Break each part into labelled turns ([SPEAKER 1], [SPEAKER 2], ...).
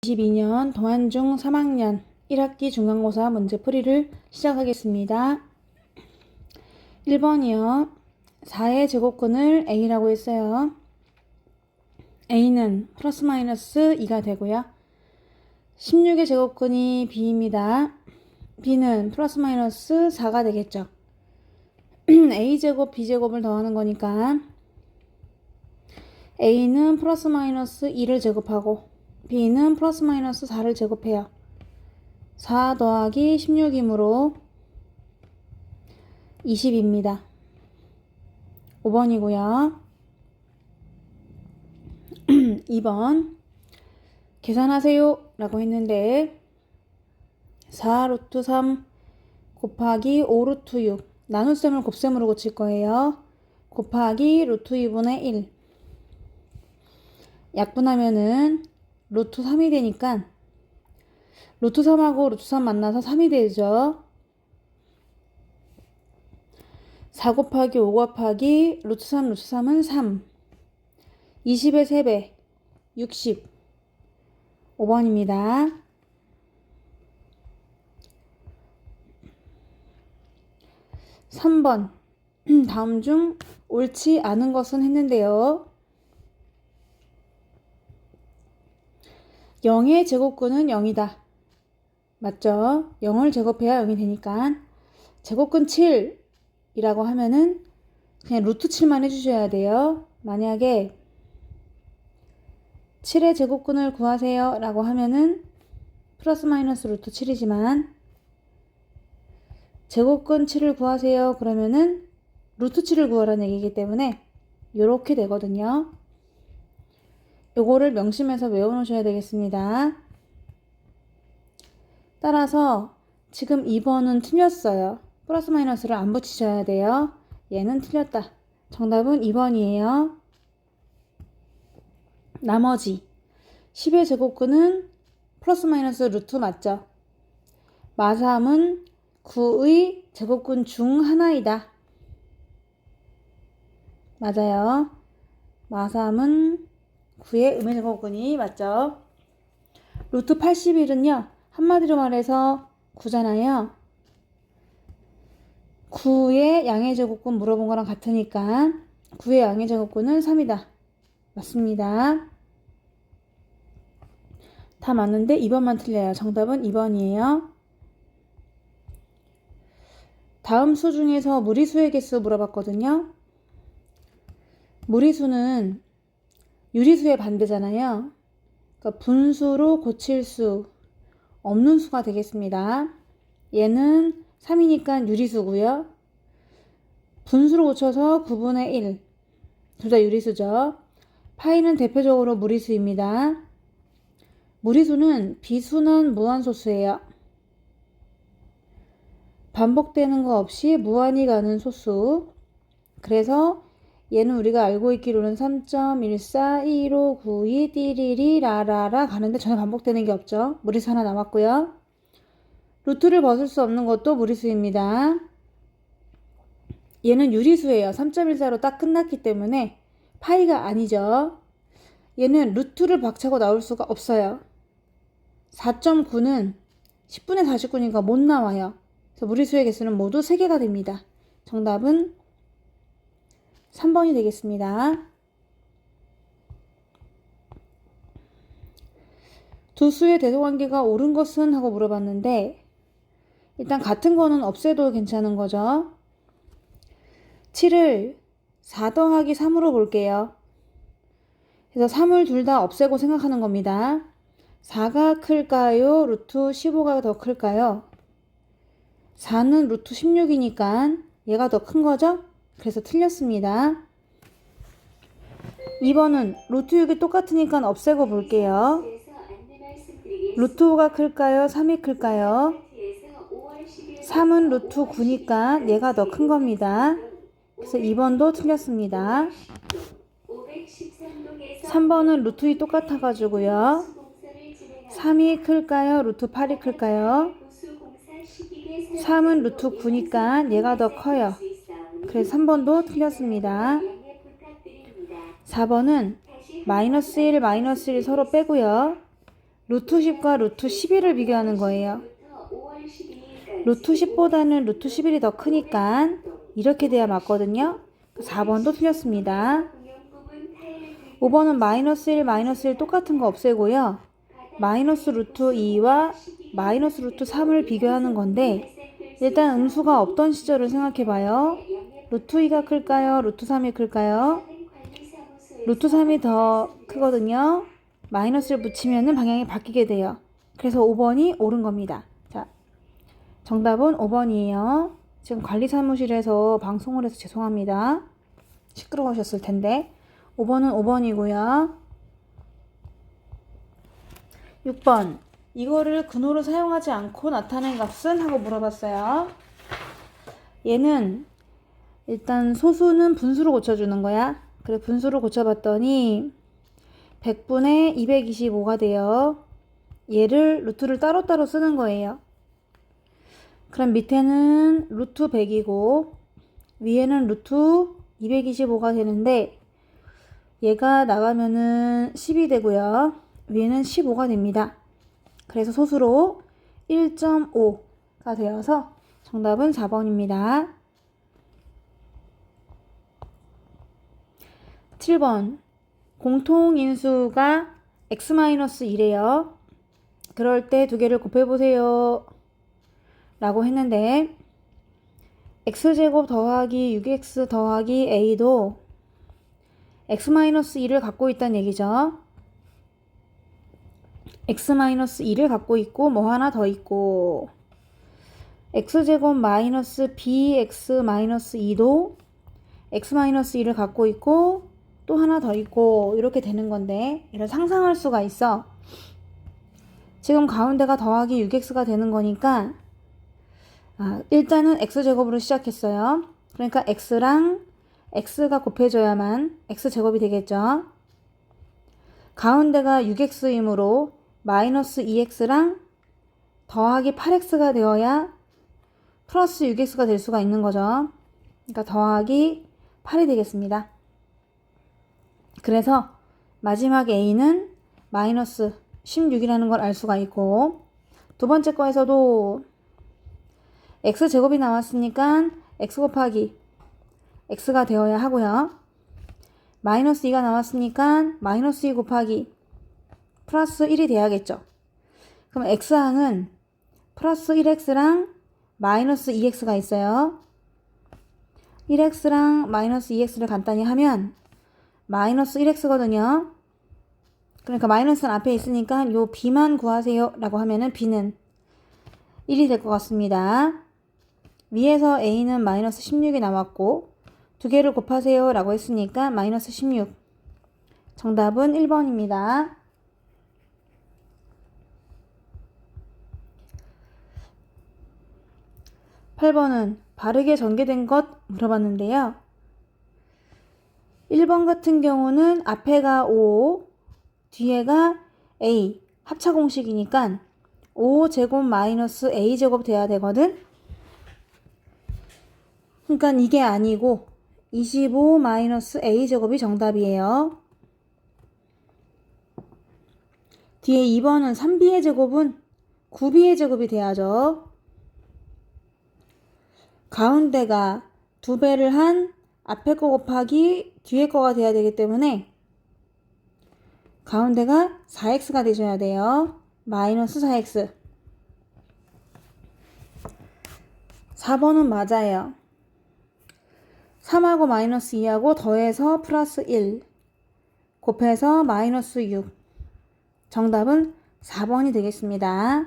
[SPEAKER 1] 2022년 동안중 3학년 1학기 중간고사 문제풀이를 시작하겠습니다. 1번이요. 4의 제곱근을 A라고 했어요. A는 플러스 마이너스 2가 되고요. 16의 제곱근이 B입니다. B는 플러스 마이너스 4가 되겠죠. A제곱, B제곱을 더하는 거니까 A는 플러스 마이너스 2를 제곱하고 B는 플러스 마이너스 4를 제곱해요. 4 더하기 16이므로 20입니다. 5번이고요. 2번 계산하세요 라고 했는데 4 루트 3 곱하기 5 루트 6 나눗셈을 곱셈으로 고칠 거예요. 곱하기 루트 2분의 1 약분하면은 루트 3이 되니까 루트 3하고 루트 3 만나서 3이 되죠. 4 곱하기 5 곱하기 루트 3 루트 3은 3 20의 3배 60 5번입니다. 3번 다음 중 옳지 않은 것은 했는데요. 0의 제곱근은 0이다. 맞죠? 0을 제곱해야 0이 되니까 제곱근 7이라고 하면은 그냥 루트 7만 해주셔야 돼요. 만약에 7의 제곱근을 구하세요 라고 하면은 플러스 마이너스 루트 7이지만 제곱근 7을 구하세요 그러면은 루트 7을 구하라는 얘기이기 때문에 이렇게 되거든요. 요거를 명심해서 외워놓으셔야 되겠습니다. 따라서 지금 2번은 틀렸어요. 플러스 마이너스를 안 붙이셔야 돼요. 얘는 틀렸다. 정답은 2번이에요. 나머지 10의 제곱근은 플러스 마이너스 루트 맞죠? 마3은 9의 제곱근 중 하나이다. 맞아요. 마3은 9의 음의 제곱근이 맞죠? 루트 81은요. 한마디로 말해서 9잖아요. 9의 양의 제곱근 물어본 거랑 같으니까 9의 양의 제곱근은 3이다. 맞습니다. 다 맞는데 2번만 틀려요. 정답은 2번이에요. 다음 수 중에서 무리수의 개수 물어봤거든요. 무리수는 유리수의 반대잖아요. 그러니까 분수로 고칠 수 없는 수가 되겠습니다. 얘는 3이니까 유리수고요. 분수로 고쳐서 9분의 1. 둘 다 유리수죠. 파이는 대표적으로 무리수입니다. 무리수는 비순환 무한소수예요. 반복되는 거 없이 무한히 가는 소수. 그래서 얘는 우리가 알고 있기로는 3.141592 띠리리 라라라 가는데 전혀 반복되는 게 없죠. 무리수 하나 남았고요. 루트를 벗을 수 없는 것도 무리수입니다. 얘는 유리수예요. 3.14로 딱 끝났기 때문에 파이가 아니죠. 얘는 루트를 박차고 나올 수가 없어요. 4.9는 10분의 49니까 못 나와요. 그래서 무리수의 개수는 모두 3개가 됩니다. 정답은 3번이 되겠습니다. 두 수의 대소관계가 옳은 것은 하고 물어봤는데 일단 같은 거는 없애도 괜찮은 거죠. 7을 4 더하기 3으로 볼게요. 그래서 3을 둘 다 없애고 생각하는 겁니다. 4가 클까요? 루트 15가 더 클까요? 4는 루트 16이니까 얘가 더 큰 거죠? 그래서 틀렸습니다. 2번은 루트 6이 똑같으니까 없애고 볼게요. 루트 5가 클까요? 3이 클까요? 3은 루트 9니까 얘가 더 큰 겁니다. 그래서 2번도 틀렸습니다. 3번은 루트 2 똑같아 가지고요. 3이 클까요? 루트 8이 클까요? 3은 루트 9니까 얘가 더 커요. 그래서 3번도 틀렸습니다. 4번은 마이너스 1, 마이너스 1 서로 빼고요. 루트 10과 루트 11을 비교하는 거예요. 루트 10보다는 루트 11이 더 크니까 이렇게 돼야 맞거든요. 4번도 틀렸습니다. 5번은 마이너스 1, 마이너스 1 똑같은 거 없애고요. 마이너스 루트 2와 마이너스 루트 3을 비교하는 건데 일단 음수가 없던 시절을 생각해 봐요. 루트 2가 클까요? 루트 3이 클까요? 루트 3이 더 크거든요. 마이너스를 붙이면 방향이 바뀌게 돼요. 그래서 5번이 옳은 겁니다. 자, 정답은 5번이에요. 지금 관리사무실에서 방송을 해서 죄송합니다. 시끄러우셨을 텐데 5번은 5번이고요. 6번 이거를 근호를 사용하지 않고 나타낸 값은? 하고 물어봤어요. 얘는 일단 소수는 분수로 고쳐주는 거야. 그래 분수로 고쳐봤더니 100분의 225가 돼요. 얘를 루트를 따로따로 쓰는 거예요. 그럼 밑에는 루트 100이고 위에는 루트 225가 되는데 얘가 나가면은 10이 되고요. 위에는 15가 됩니다. 그래서 소수로 1.5가 되어서 정답은 4번입니다. 7번 공통인수가 x-1이래요. 그럴 때 두 개를 곱해보세요 라고 했는데 x제곱 더하기 6x 더하기 a도 x-2를 갖고 있다는 얘기죠. x-2를 갖고 있고 뭐 하나 더 있고 x제곱 마이너스 bx-2도 x-2를 갖고 있고 또 하나 더 있고 이렇게 되는 건데 이를 상상할 수가 있어. 지금 가운데가 더하기 6x가 되는 거니까 일단은 x제곱으로 시작했어요. 그러니까 x랑 x가 곱해져야만 x제곱이 되겠죠. 가운데가 6x이므로 마이너스 2x랑 더하기 8x가 되어야 플러스 6x가 될 수가 있는 거죠. 그러니까 더하기 8이 되겠습니다. 그래서 마지막 a는 마이너스 16이라는 걸 알 수가 있고 두 번째 거에서도 x제곱이 나왔으니까 x 곱하기 x가 되어야 하고요. 마이너스 2가 나왔으니까 마이너스 2 곱하기 플러스 1이 돼야겠죠. 그럼 x항은 플러스 1x랑 마이너스 2x가 있어요. 1x랑 마이너스 2x를 간단히 하면 마이너스 1x거든요. 그러니까 마이너스는 앞에 있으니까 요 b만 구하세요 라고 하면은 b는 1이 될 것 같습니다. 위에서 a는 마이너스 16이 나왔고 두 개를 곱하세요 라고 했으니까 마이너스 16. 정답은 1번입니다. 8번은 바르게 전개된 것 물어봤는데요. 1번 같은 경우는 앞에가 5, 뒤에가 a, 합차 공식이니까 5제곱 마이너스 a제곱 돼야 되거든. 그러니까 이게 아니고 25 마이너스 a제곱이 정답이에요. 뒤에 2번은 3b의 제곱은 9b의 제곱이 돼야죠. 가운데가 2배를 한 앞에 거 곱하기 뒤에 거가 돼야 되기 때문에 가운데가 4x가 되셔야 돼요. 마이너스 4x. 4번은 맞아요. 3하고 마이너스 2하고 더해서 플러스 1 곱해서 마이너스 6. 정답은 4번이 되겠습니다.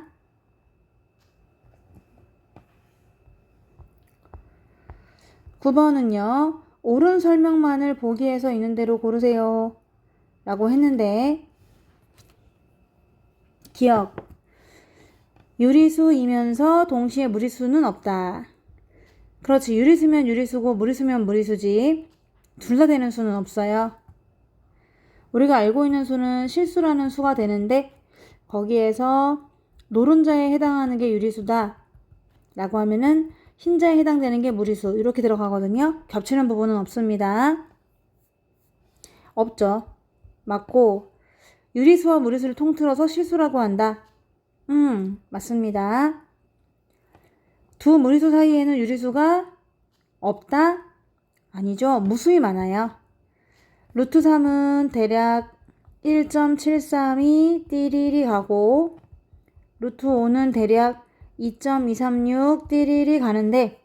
[SPEAKER 1] 9번은요. 옳은 설명만을 보기에서 있는 대로 고르세요 라고 했는데 기억. 유리수이면서 동시에 무리수는 없다. 그렇지. 유리수면 유리수고 무리수면 무리수지. 둘 다 되는 수는 없어요. 우리가 알고 있는 수는 실수라는 수가 되는데 거기에서 노른자에 해당하는 게 유리수다 라고 하면은 흰자에 해당되는 게 무리수 이렇게 들어가거든요. 겹치는 부분은 없습니다. 없죠. 맞고 유리수와 무리수를 통틀어서 실수라고 한다. 맞습니다. 두 무리수 사이에는 유리수가 없다? 아니죠. 무수히 많아요. 루트 3은 대략 1.732 띠리리 가고 루트 5는 대략 2.236 띠리리 가는데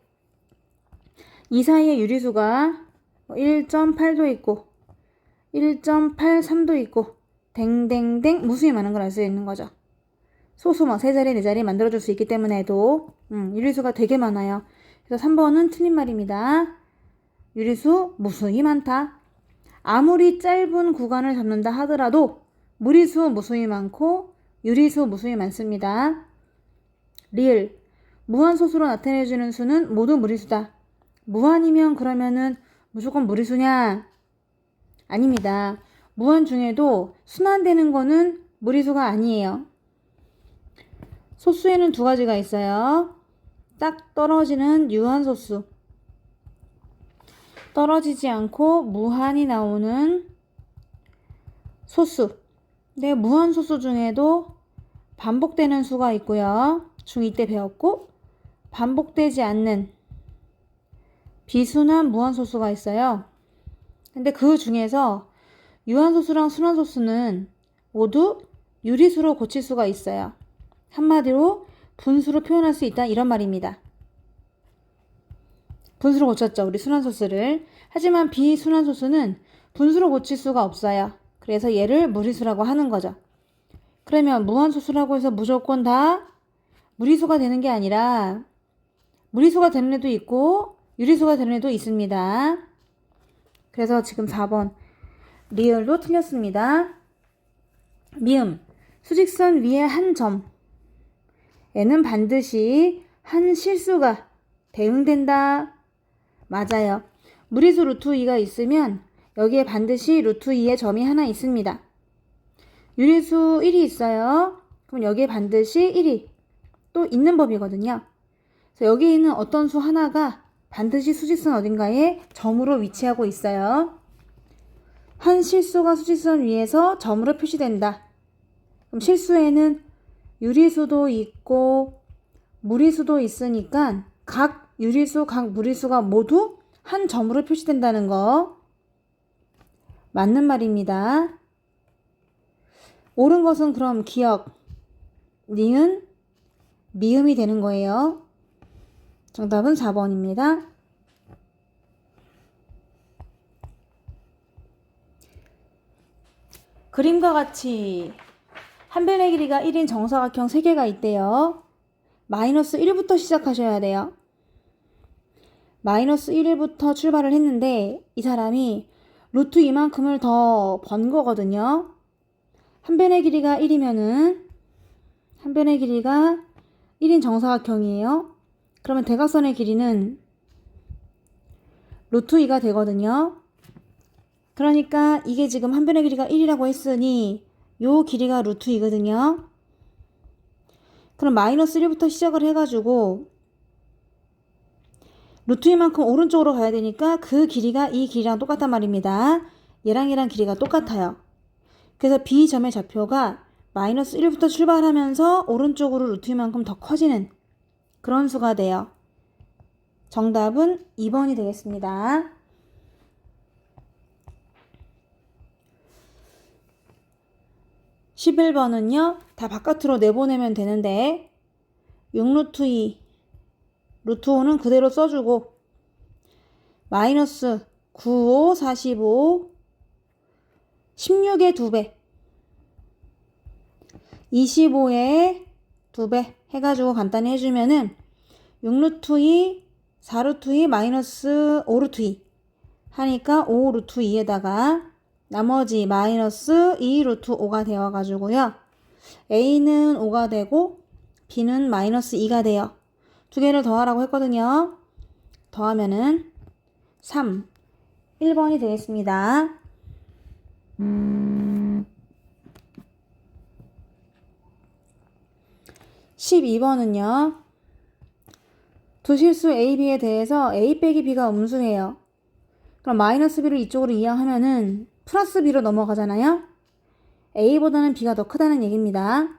[SPEAKER 1] 이 사이에 유리수가 1.8도 있고 1.83도 있고 댕댕댕 무수히 많은 걸 알 수 있는 거죠. 소수 막 3자리 4자리 만들어줄 수 있기 때문에도 유리수가 되게 많아요. 그래서 3번은 틀린 말입니다. 유리수 무수히 많다. 아무리 짧은 구간을 잡는다 하더라도 무리수 무수히 많고 유리수 무수히 많습니다. 리을 무한소수로 나타내주는 수는 모두 무리수다. 무한이면 그러면은 무조건 무리수냐? 아닙니다. 무한 중에도 순환되는 거는 무리수가 아니에요. 소수에는 두 가지가 있어요. 딱 떨어지는 유한소수. 떨어지지 않고 무한이 나오는 소수. 네, 무한소수 중에도 반복되는 수가 있고요. 중2 때 배웠고 반복되지 않는 비순환 무한소수가 있어요. 근데 그 중에서 유한소수랑 순환소수는 모두 유리수로 고칠 수가 있어요. 한마디로 분수로 표현할 수 있다 이런 말입니다. 분수로 고쳤죠. 우리 순환소수를. 하지만 비순환소수는 분수로 고칠 수가 없어요. 그래서 얘를 무리수라고 하는 거죠. 그러면 무한소수라고 해서 무조건 다 무리수가 되는 게 아니라 무리수가 되는 애도 있고 유리수가 되는 애도 있습니다. 그래서 지금 4번 리을로 틀렸습니다. 미음 수직선 위에 한 점에는 반드시 한 실수가 대응된다. 맞아요. 무리수 루트 2가 있으면 여기에 반드시 루트 2의 점이 하나 있습니다. 유리수 1이 있어요. 그럼 여기에 반드시 1이 또 있는 법이거든요. 그래서 여기에 있는 어떤 수 하나가 반드시 수직선 어딘가에 점으로 위치하고 있어요. 한 실수가 수직선 위에서 점으로 표시된다. 그럼 실수에는 유리수도 있고 무리수도 있으니까 각 유리수, 각 무리수가 모두 한 점으로 표시된다는 거 맞는 말입니다. 옳은 것은 그럼 기억, 니은, 미음이 되는 거예요. 정답은 4번입니다. 그림과 같이 한 변의 길이가 1인 정사각형 3개가 있대요. 마이너스 1부터 시작하셔야 돼요. 마이너스 1부터 출발을 했는데 이 사람이 루트 이만큼을 더 번 거거든요. 한 변의 길이가 1이면은 한 변의 길이가 1인 정사각형이에요. 그러면 대각선의 길이는 루트 2가 되거든요. 그러니까 이게 지금 한 변의 길이가 1이라고 했으니 요 길이가 루트 2거든요. 그럼 마이너스 1부터 시작을 해가지고 루트 2만큼 오른쪽으로 가야 되니까 그 길이가 이 길이랑 똑같단 말입니다. 얘랑 길이가 똑같아요. 그래서 B점의 좌표가 마이너스 1부터 출발하면서 오른쪽으로 루트 2만큼 더 커지는 그런 수가 돼요. 정답은 2번이 되겠습니다. 11번은요. 다 바깥으로 내보내면 되는데 6루트 2 루트 5는 그대로 써주고 마이너스 9, 5, 45 16의 2배 25의 2배 해가지고 간단히 해주면은 6루트 2 4루트 2 마이너스 5루트 2 하니까 5루트 2에다가 나머지 마이너스 2루트 5가 되어가지고요. A는 5가 되고 B는 마이너스 2가 돼요. 두 개를 더하라고 했거든요. 더하면은 3, 1번이 되겠습니다. 12번은요. 두 실수 A, B에 대해서 A 빼기 B가 음수예요. 그럼 마이너스 B를 이쪽으로 이항하면은 플러스 B로 넘어가잖아요. A보다는 B가 더 크다는 얘기입니다.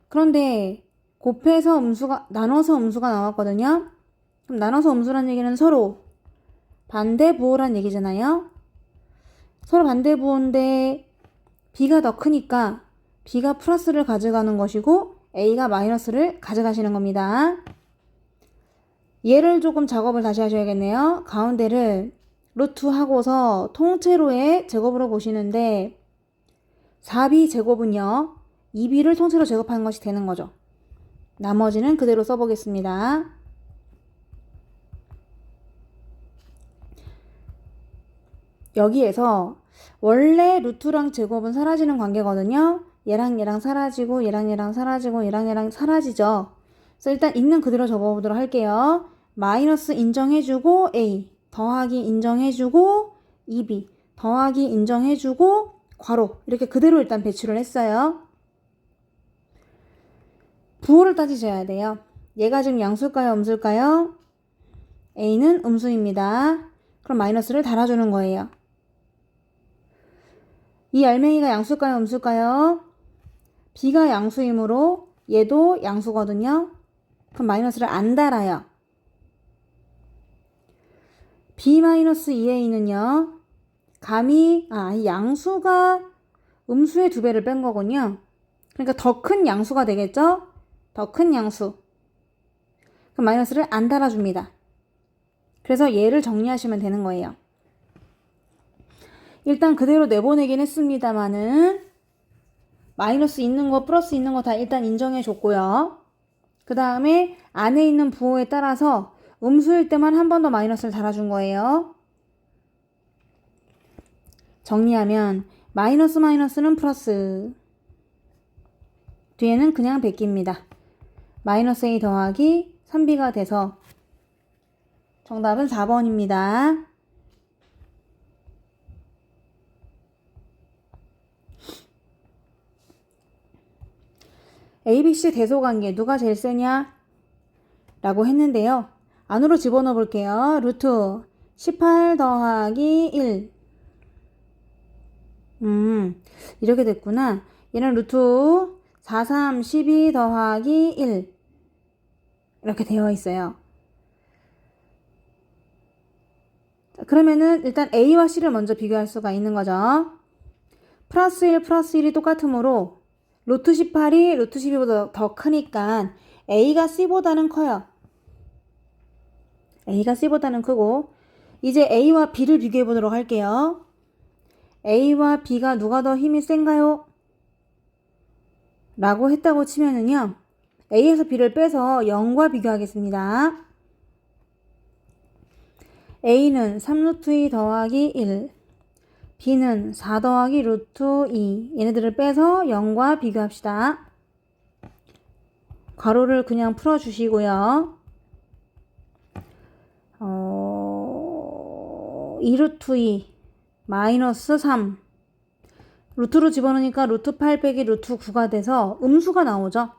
[SPEAKER 1] 그런데 곱해서 나눠서 음수가 나왔거든요. 그럼 나눠서 음수란 얘기는 서로 반대 부호란 얘기잖아요. 서로 반대 부호인데 B가 더 크니까 B가 플러스를 가져가는 것이고 A가 마이너스를 가져가시는 겁니다. 얘를 조금 작업을 다시 하셔야겠네요. 가운데를 루트 하고서 통째로의 제곱으로 보시는데 4B 제곱은요. 2B를 통째로 제곱하는 것이 되는 거죠. 나머지는 그대로 써보겠습니다. 여기에서 원래 루트랑 제곱은 사라지는 관계거든요. 얘랑 얘랑 사라지고 얘랑 얘랑 사라지고 얘랑 얘랑 사라지죠. 그래서 일단 있는 그대로 적어보도록 할게요. 마이너스 인정해주고 A 더하기 인정해주고 2B 더하기 인정해주고 괄호 이렇게 그대로 일단 배출을 했어요. 부호를 따지셔야 돼요. 얘가 지금 양수일까요? 음수일까요? A는 음수입니다. 그럼 마이너스를 달아주는 거예요. 이 알맹이가 양수일까요? 음수일까요? B가 양수이므로 얘도 양수거든요. 그럼 마이너스를 안 달아요. B-2A는요. 감히 양수가 음수의 2배를 뺀 거군요. 그러니까 더 큰 양수가 되겠죠? 더 큰 양수. 그럼 마이너스를 안 달아줍니다. 그래서 얘를 정리하시면 되는 거예요. 일단 그대로 내보내긴 했습니다만은 마이너스 있는 거 플러스 있는 거 다 일단 인정해 줬고요. 그 다음에 안에 있는 부호에 따라서 음수일 때만 한 번 더 마이너스를 달아준 거예요. 정리하면 마이너스 마이너스는 플러스, 뒤에는 그냥 베낍니다. 마이너스 A 더하기 3B가 돼서 정답은 4번입니다. ABC 대소관계 누가 제일 세냐? 라고 했는데요. 안으로 집어넣어 볼게요. 루트 18 더하기 1. 이렇게 됐구나. 얘는 루트 4, 3, 12 더하기 1. 이렇게 되어 있어요. 그러면은 일단 A와 C를 먼저 비교할 수가 있는 거죠. 플러스 1, 플러스 1이 똑같으므로 루트 18이 루트 12보다 더 크니까 A가 C보다는 커요. A가 C보다는 크고 이제 A와 B를 비교해 보도록 할게요. A와 B가 누가 더 힘이 센가요? 라고 했다고 치면은요. A에서 B를 빼서 0과 비교하겠습니다. A는 3루트 2 더하기 1, B는 4 더하기 루트 2. 얘네들을 빼서 0과 비교합시다. 괄호를 그냥 풀어주시고요. 2루트 2 마이너스 3 루트로 집어넣으니까 루트 8 빼기 루트 9가 돼서 음수가 나오죠.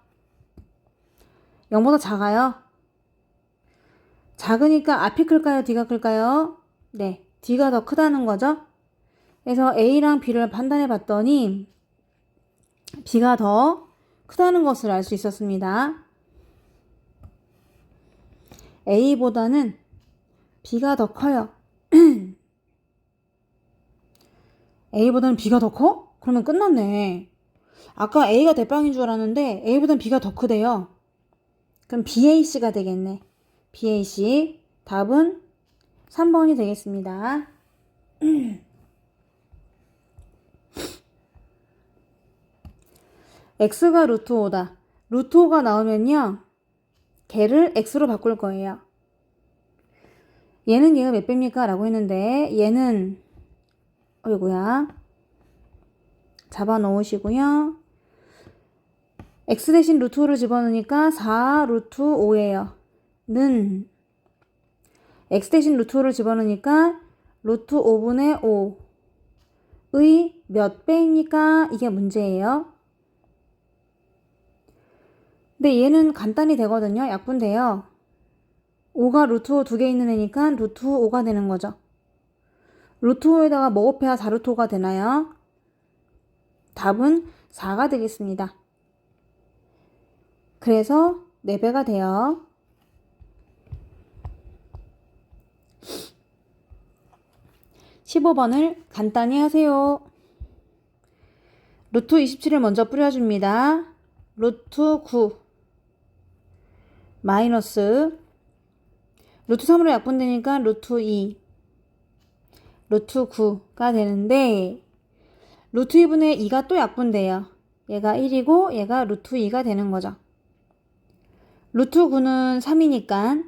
[SPEAKER 1] 0보다 작아요. 작으니까 앞이 클까요? 뒤가 클까요? 네, 뒤가 더 크다는 거죠. 그래서 A랑 B를 판단해 봤더니 B가 더 크다는 것을 알 수 있었습니다. A보다는 B가 더 커요. A보다는 B가 더 커? 그러면 끝났네. 아까 A가 대빵인 줄 알았는데 A보다는 B가 더 크대요. 그럼 BAC가 되겠네. BAC. 답은 3번이 되겠습니다. X가 루트 5다. 루트 5가 나오면요. 걔를 X로 바꿀 거예요. 얘는 얘가 몇 배입니까? 라고 했는데 얘는 어이구야. 잡아 넣으시고요. X 대신 루트 5를 집어넣으니까 4 루트 5예요. 는 X 대신 루트 5를 집어넣으니까 루트 5분의 5의 몇 배입니까? 이게 문제예요. 근데 얘는 간단히 되거든요. 약분돼요. 5가 루트 5 2개 있는 애니까 루트 5가 되는 거죠. 루트 5에다가 뭐 곱해야 4루트 5가 되나요? 답은 4가 되겠습니다. 그래서 4배가 돼요. (15번을) 간단히 하세요. 루트 27을 먼저 뿌려줍니다. 루트 9 마이너스 루트 3으로 약분되니까 루트 2 루트 9가 되는데 루트 2분의 2가 또 약분돼요. 얘가 1이고 얘가 루트 2가 되는 거죠. 루트 9는 3이니까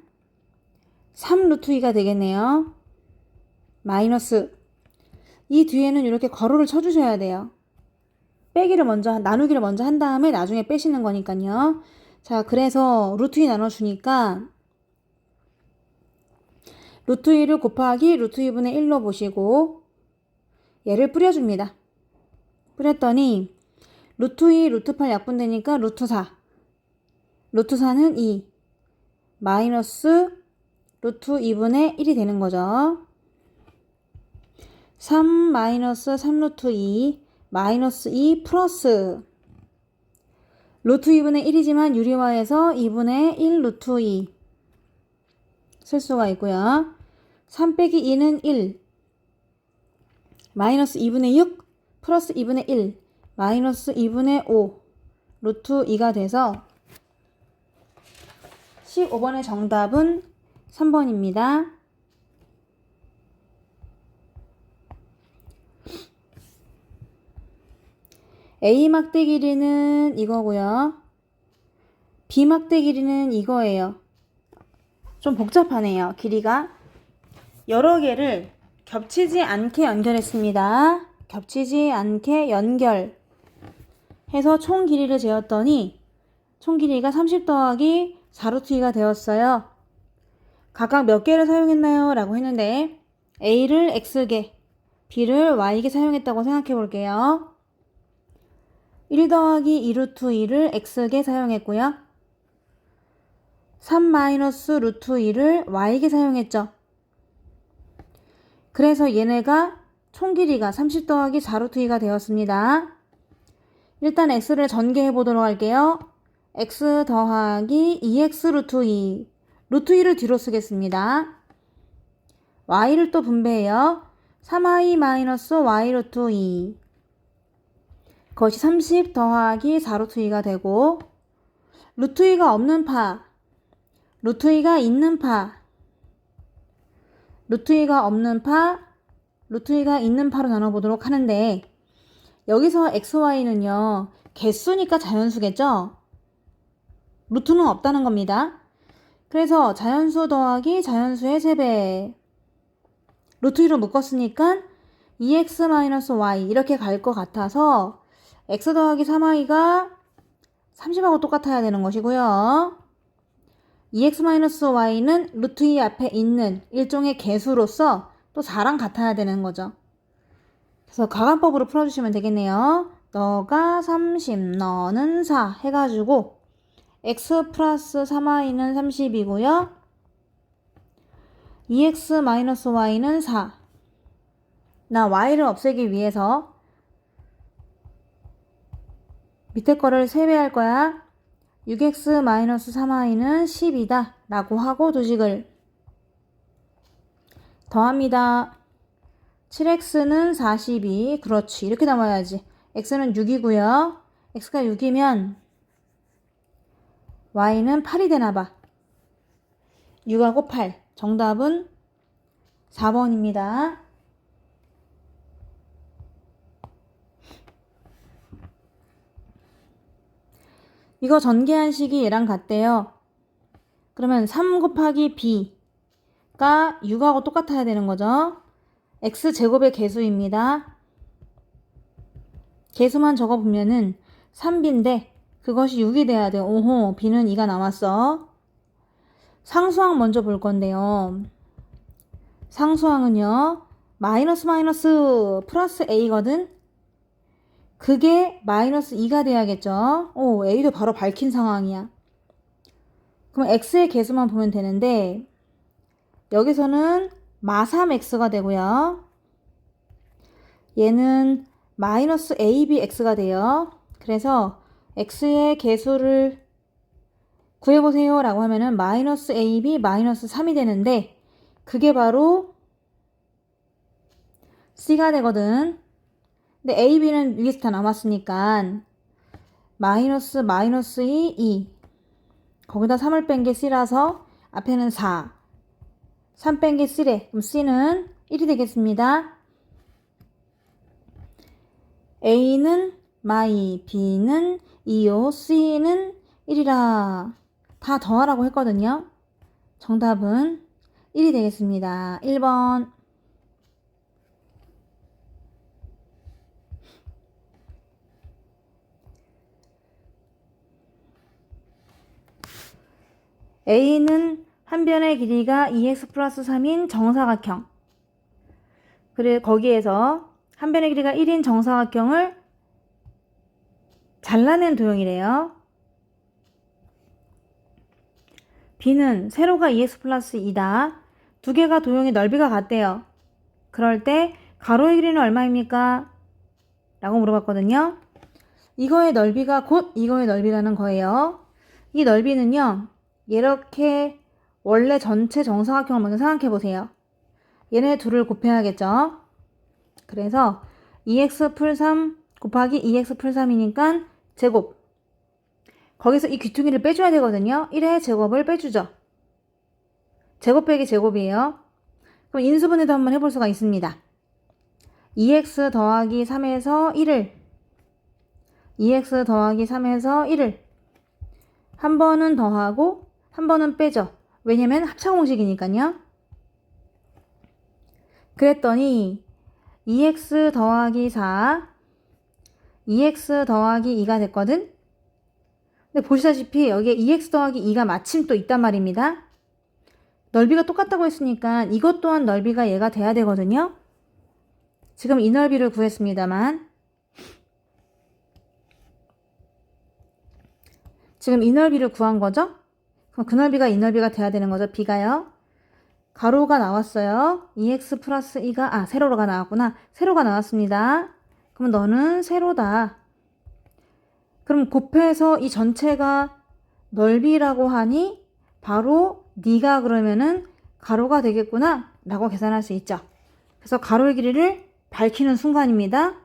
[SPEAKER 1] 3 루트 2가 되겠네요. 마이너스 이 뒤에는 이렇게 괄호를 쳐주셔야 돼요. 나누기를 먼저 한 다음에 나중에 빼시는 거니까요. 자, 그래서 루트 2 나눠주니까 루트 2를 곱하기 루트 2분의 1로 보시고 얘를 뿌려줍니다. 뿌렸더니 루트 2, 루트 8 약분되니까 루트 4 루트 4는 2 마이너스 루트 2분의 1이 되는 거죠. 3 마이너스 3 루트 2 마이너스 2 플러스 루트 2분의 1이지만 유리화해서 2분의 1 루트 2 쓸 수가 있고요. 3 빼기 2는 1 마이너스 2분의 6 플러스 2분의 1 마이너스 2분의 5 루트 2가 돼서 15번의 정답은 3번입니다. A 막대 길이는 이거고요. B 막대 길이는 이거예요. 좀 복잡하네요. 길이가 여러 개를 겹치지 않게 연결했습니다. 겹치지 않게 연결해서 총 길이를 재었더니 총 길이가 30 더하기 4루트 2가 되었어요. 각각 몇 개를 사용했나요? 라고 했는데 A를 X개, B를 Y개 사용했다고 생각해 볼게요. 1 더하기 2루트 2를 X개 사용했고요. 3 마이너스 루트 2를 Y개 사용했죠. 그래서 얘네가 총 길이가 30 더하기 4루트 2가 되었습니다. 일단 X를 전개해 보도록 할게요. X 더하기 2X 루트 2 루트 2를 뒤로 쓰겠습니다. Y를 또 분배해요. 3Y 마이너스 Y 루트 2 그것이 30 더하기 4루트 2가 되고 루트 2가 없는 파 루트 2가 있는 파 루트 2가 없는 파 루트 2가 있는 파로 나눠보도록 하는데 여기서 XY는요 개수니까 자연수겠죠? 루트는 없다는 겁니다. 그래서 자연수 더하기 자연수의 3배 루트 2로 묶었으니까 2x-y 이렇게 갈 것 같아서 x 더하기 3y가 30하고 똑같아야 되는 것이고요. 2x-y는 루트 2 앞에 있는 일종의 개수로서 또 4랑 같아야 되는 거죠. 그래서 가관법으로 풀어주시면 되겠네요. 너가 30, 너는 4 해가지고 x 플러스 3y는 30이고요. 2x-y는 4. 나 y를 없애기 위해서 밑에 거를 3배 할 거야. 6x-3y는 10이다 라고 하고 도식을 더합니다. 7x는 42 그렇지 이렇게 남아야지. x는 6이고요. x가 6이면 y는 8이 되나봐. 6하고 8 정답은 4번입니다. 이거 전개한 식이 얘랑 같대요. 그러면 3 곱하기 b가 6하고 똑같아야 되는 거죠. x제곱의 개수입니다. 개수만 적어보면은 3b인데 그것이 6이 돼야 돼요. 오호, b는 2가 남았어. 상수항 먼저 볼 건데요. 상수항은요. 마이너스 플러스 a거든. 그게 마이너스 2가 돼야겠죠. 오, a도 바로 밝힌 상황이야. 그럼 x의 개수만 보면 되는데 여기서는 마3x가 되고요. 얘는 마이너스 ABX가 돼요. 그래서 X의 개수를 구해보세요 라고 하면은 마이너스 AB 마이너스 3이 되는데 그게 바로 C가 되거든. 근데 AB는 위에서 다 남았으니까 마이너스 마이너스 2 거기다 3을 뺀 게 C라서 앞에는 4 3 뺀 게 C래. 그럼 C는 1이 되겠습니다. A는 마이, B는 2요, C는 1이라 다 더하라고 했거든요. 정답은 1이 되겠습니다. 1번. A는 한 변의 길이가 2x 플러스 3인 정사각형. 그리고 거기에서 한 변의 길이가 1인 정사각형을 잘라낸 도형이래요. B는 세로가 2x 플러스 2다. 두 개가 도형의 넓이가 같대요. 그럴 때 가로의 길이는 얼마입니까? 라고 물어봤거든요. 이거의 넓이가 곧 이거의 넓이라는 거예요. 이 넓이는요. 이렇게 원래 전체 정사각형을 먼저 생각해 보세요. 얘네 둘을 곱해야겠죠. 그래서 2x 풀 3 곱하기 2x 풀 3이니까 제곱. 거기서 이 귀퉁이를 빼줘야 되거든요. 1의 제곱을 빼주죠. 제곱 빼기 제곱이에요. 그럼 인수분해도 한번 해볼 수가 있습니다. 2x 더하기 3에서 1을 2x 더하기 3에서 1을 한 번은 더하고 한 번은 빼죠. 왜냐면 합차 공식이니까요. 그랬더니 2x 더하기 4 2x 더하기 2가 됐거든. 근데 보시다시피 여기에 2x 더하기 2가 마침 또 있단 말입니다. 넓이가 똑같다고 했으니까 이것 또한 넓이가 얘가 돼야 되거든요. 지금 이 넓이를 구했습니다만 지금 이 넓이를 구한 거죠? 그럼 그 넓이가 이 넓이가 돼야 되는 거죠. B가요. 가로가 나왔어요. 2x 플러스 2가 세로가 나왔구나. 세로가 나왔습니다. 그럼 너는 세로다. 그럼 곱해서 이 전체가 넓이라고 하니 바로 네가 그러면은 가로가 되겠구나 라고 계산할 수 있죠. 그래서 가로의 길이를 밝히는 순간입니다.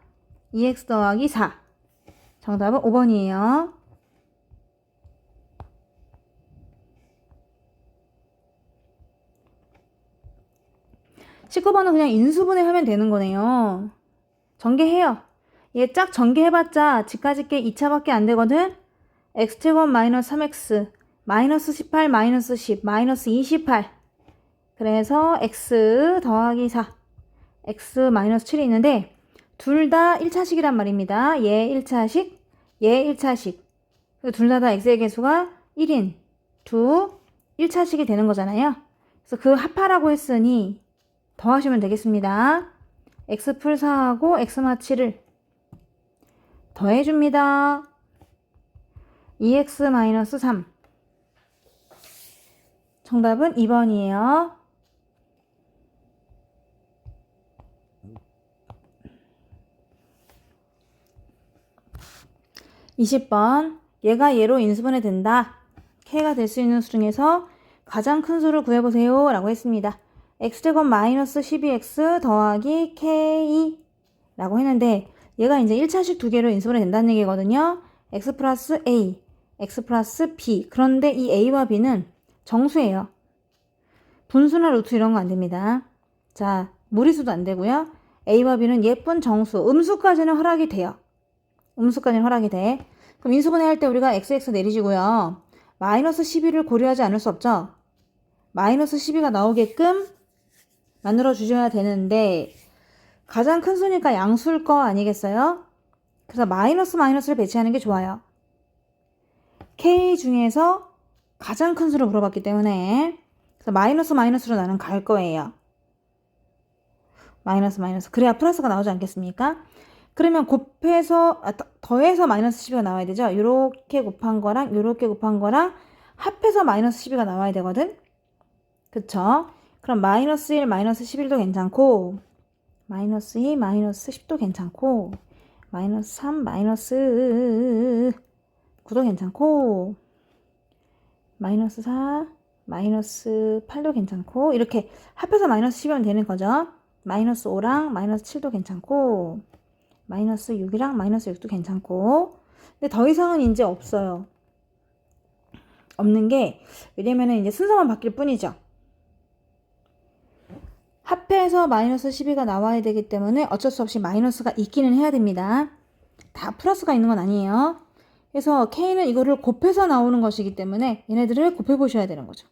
[SPEAKER 1] 2x 더하기 4. 정답은 5번이에요. 19번은 그냥 인수분해 하면 되는 거네요. 전개해요. 얘 짝 전개해봤자 집까짓게 2차밖에 안 되거든. x제곱 마이너스 3x 마이너스 18 마이너스 10 마이너스 28 그래서 x 더하기 4 x 마이너스 7이 있는데 둘 다 1차식이란 말입니다. 얘 1차식 얘 1차식 둘 다 x의 개수가 1인 1차식이 되는 거잖아요. 그래서 그 합하라고 했으니 더하시면 되겠습니다. x 풀 4하고 x 마 7을 더해줍니다. 2x 마이너스 3. 정답은 2번이에요. 20번. 얘가 얘로 인수분해 된다. k가 될 수 있는 수 중에서 가장 큰 수를 구해보세요 라고 했습니다. x제곱 마이너스 12x 더하기 k 라고 했는데 얘가 이제 1차식 두 개로 인수분해 된다는 얘기거든요. x 플러스 a, x 플러스 b. 그런데 이 a와 b는 정수예요. 분수나 루트 이런 거 안 됩니다. 자, 무리수도 안 되고요. a와 b는 예쁜 정수, 음수까지는 허락이 돼요. 음수까지는 허락이 돼. 그럼 인수분해 할 때 우리가 xx 내리시고요. 마이너스 12를 고려하지 않을 수 없죠. 마이너스 12가 나오게끔 만들어 주셔야 되는데 가장 큰 수니까 양수일 거 아니겠어요? 그래서 마이너스를 배치하는 게 좋아요. K 중에서 가장 큰 수를 물어봤기 때문에 그래서 마이너스로 나는 갈 거예요. 마이너스. 그래야 플러스가 나오지 않겠습니까? 그러면 곱해서 더해서 마이너스 12가 나와야 되죠. 요렇게 곱한 거랑 요렇게 곱한 거랑 합해서 마이너스 12가 나와야 되거든. 그쵸? 그럼 마이너스 1, 마이너스 11도 괜찮고 마이너스 2, 마이너스 10도 괜찮고 마이너스 3, 마이너스 9도 괜찮고, 마이너스 4, 마이너스 8도 괜찮고, 이렇게 합해서 마이너스 10이면 되는 거죠. 마이너스 5랑 마이너스 7도 괜찮고, 마이너스 6이랑 마이너스 6도 괜찮고, 근데 더 이상은 이제 없어요. 없는 게, 왜냐면은 이제 순서만 바뀔 뿐이죠. 합해서 마이너스 12가 나와야 되기 때문에 어쩔 수 없이 마이너스가 있기는 해야 됩니다. 다 플러스가 있는 건 아니에요. 그래서 K는 이거를 곱해서 나오는 것이기 때문에 얘네들을 곱해 보셔야 되는 거죠.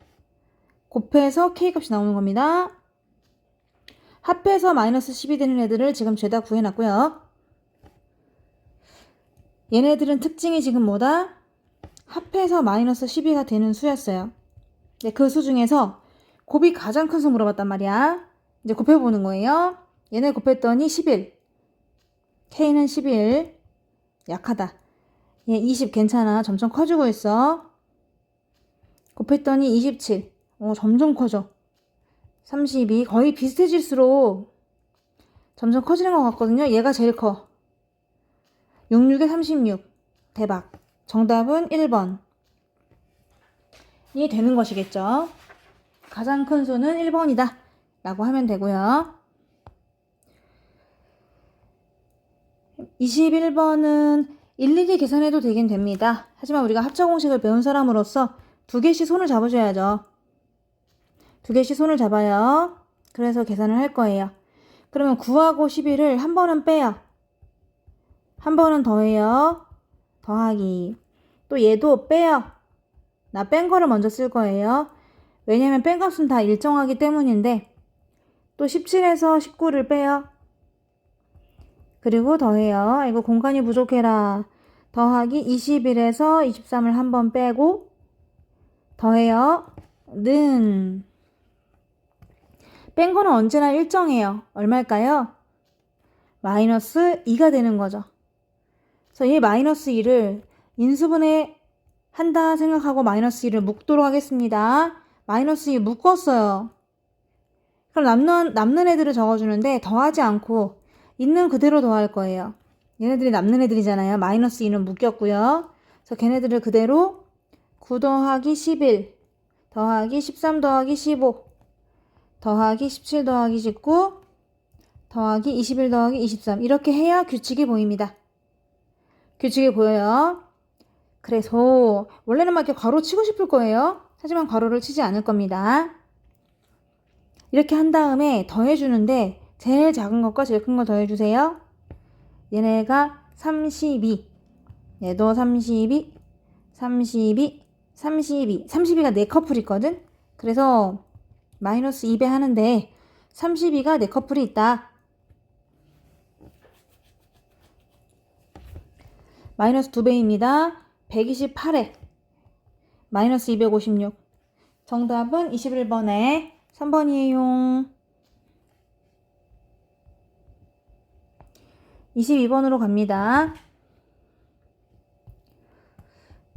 [SPEAKER 1] 곱해서 K 값이 나오는 겁니다. 합해서 마이너스 10이 되는 애들을 지금 죄다 구해놨고요. 얘네들은 특징이 지금 뭐다? 합해서 마이너스 12가 되는 수였어요. 네, 그 수 중에서 곱이 가장 큰 수 물어봤단 말이야. 이제 곱해보는 거예요. 얘네 곱했더니 11. K는 11. 약하다. 얘 20 괜찮아. 점점 커지고 있어. 곱했더니 27. 점점 커져. 32. 거의 비슷해질수록 점점 커지는 것 같거든요. 얘가 제일 커. 66에 36. 대박. 정답은 1번이 되는 것이겠죠. 가장 큰 수는 1번이다. 라고 하면 되고요. 21번은 일일이 계산해도 되긴 됩니다. 하지만 우리가 합차 공식을 배운 사람으로서 2개씩 손을 잡으셔야죠. 2개씩 손을 잡아요. 그래서 계산을 할 거예요. 그러면 9하고 11을 한 번은 빼요. 한 번은 더해요. 더하기. 또 얘도 빼요. 나 뺀 거를 먼저 쓸 거예요. 왜냐면 뺀 값은 다 일정하기 때문인데 또 17에서 19를 빼요. 그리고 더해요. 이거 공간이 부족해라. 더하기 21에서 23을 한 번 빼고 더해요. 는 뺀 거는 언제나 일정해요. 얼마일까요? 마이너스 2가 되는 거죠. 그래서 이 마이너스 2를 인수분해 한다 생각하고 마이너스 2를 묶도록 하겠습니다. 마이너스 2 묶었어요. 그럼 남는 애들을 적어주는데 더하지 않고 있는 그대로 더할 거예요. 얘네들이 남는 애들이잖아요. 마이너스 2는 묶였고요. 그래서 걔네들을 그대로 9 더하기 11 더하기 13 더하기 15 더하기 17 더하기 19 더하기 21 더하기 23 이렇게 해야 규칙이 보입니다. 규칙이 보여요. 그래서 원래는 막 이렇게 괄호 치고 싶을 거예요. 하지만 괄호를 치지 않을 겁니다. 이렇게 한 다음에 더해주는데 제일 작은 것과 제일 큰 거 더해주세요. 얘네가 32 얘도 32 32 32 32가 4커플 있거든. 그래서 마이너스 2배 하는데 32가 4커플이 있다. 마이너스 2배입니다. 128에 마이너스 256. 정답은 21번에 3번이에요. 22번으로 갑니다.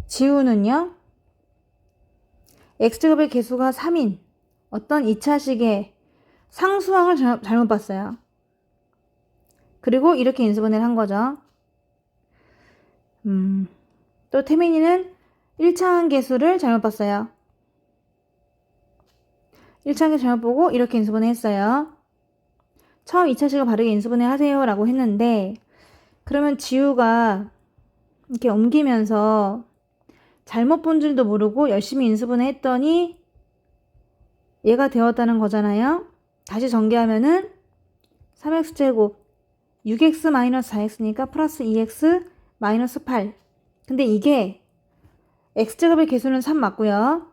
[SPEAKER 1] 지우는요. x제곱의 개수가 3인 어떤 2차식의 상수항을 잘못 봤어요. 그리고 이렇게 인수분해를 한 거죠. 또 태민이는 1차항 개수를 잘못 봤어요. 1차항 개수 잘못 보고 이렇게 인수분해 했어요. 처음 2차식을 바르게 인수분해 하세요 라고 했는데 그러면 지우가 이렇게 옮기면서 잘못 본 줄도 모르고 열심히 인수분해 했더니 얘가 되었다는 거잖아요. 다시 전개하면은 3x제곱 6x-4x니까 플러스 2x 마이너스 8. 근데 이게 x제곱의 개수는 3 맞고요.